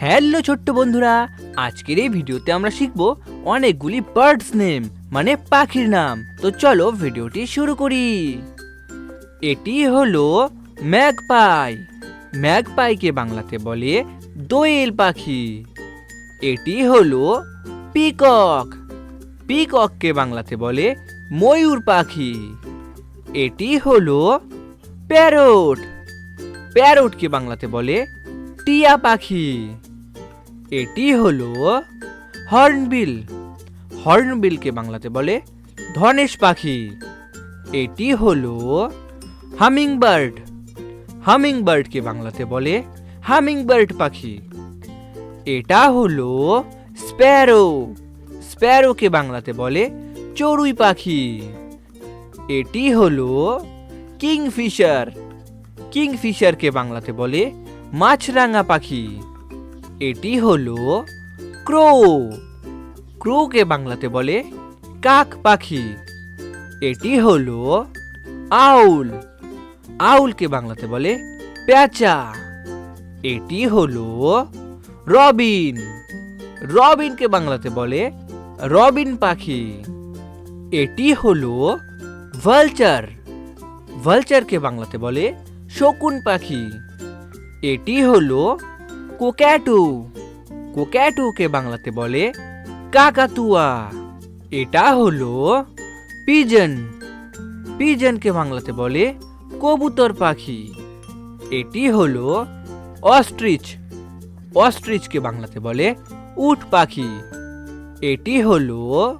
Hello ছোট্ট বন্ধুরা, আজকের এই ভিডিওতে আমরা শিখব অনেকগুলি বার্ডস নেম মানে পাখির নাম। তো চলো ভিডিওটি শুরু করি। এটি হলো ম্যাগপাই। ম্যাগপাইকে বাংলাতে বলে দোয়েল পাখি। এটি হলো পিকক। পিকককে বাংলাতে বলে ময়ূর পাখি। এটি হলো প্যারট। প্যারটকে বাংলাতে বলে টিয়া পাখি। এটি হলো হর্নবিল। হর্নবিলকে বাংলাতে বলে ধনেশ পাখি। এটি হলো হামিংবার্ড। হামিংবার্ডকে বাংলাতে বলে হামিংবার্ড পাখি। এটা হলো স্প্যারো। স্প্যারোকে বাংলাতে বলে চড়ুই পাখি। এটি হলো কিংফিশার। কিংফিশারকে বাংলাতে বলে মাছরাঙা পাখি। এটি হলো ক্রো। ক্রোকে বাংলাতে বলে কাক পাখি। এটি হলো আউল। আউলকে বাংলাতে বলে পেঁচা। এটি হলো রবিন। রবিনকে বাংলাতে বলে রবিন পাখি। এটি হলো ভালচার। ভালচারকে বাংলাতে বলে শকুন পাখি। এটি হলো কোক্যাটু। কোক্যাটুকে বাংলাতে বলে কাকাতুয়া। এটা হলো পিজন। পিজনকে বাংলাতে বলে কবুতর পাখি। এটি হলো অস্ট্রিচ। অস্ট্রিচকে বাংলাতে বলে উট পাখি। এটি হলো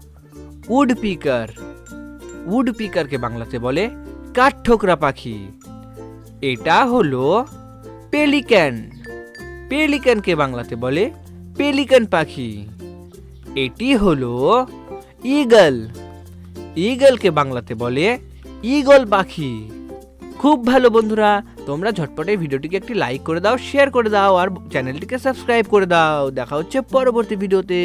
উডপিকার। উডপিকারকে বাংলাতে বলে কাঠঠোকরা পাখি। এটা হলো পেলিক্যান। পেলিক্যানকে বাংলাতে বলে পেলিকান পাখি। এটি হলো ঈগল। ঈগলকে বাংলাতে বলে ঈগল পাখি। খুব ভালো বন্ধুরা, তোমরা ঝটপট এই ভিডিওটিকে একটি লাইক করে দাও, শেয়ার করে দাও আর চ্যানেলটিকে সাবস্ক্রাইব করে দাও। দেখা হচ্ছে পরবর্তী ভিডিওতে।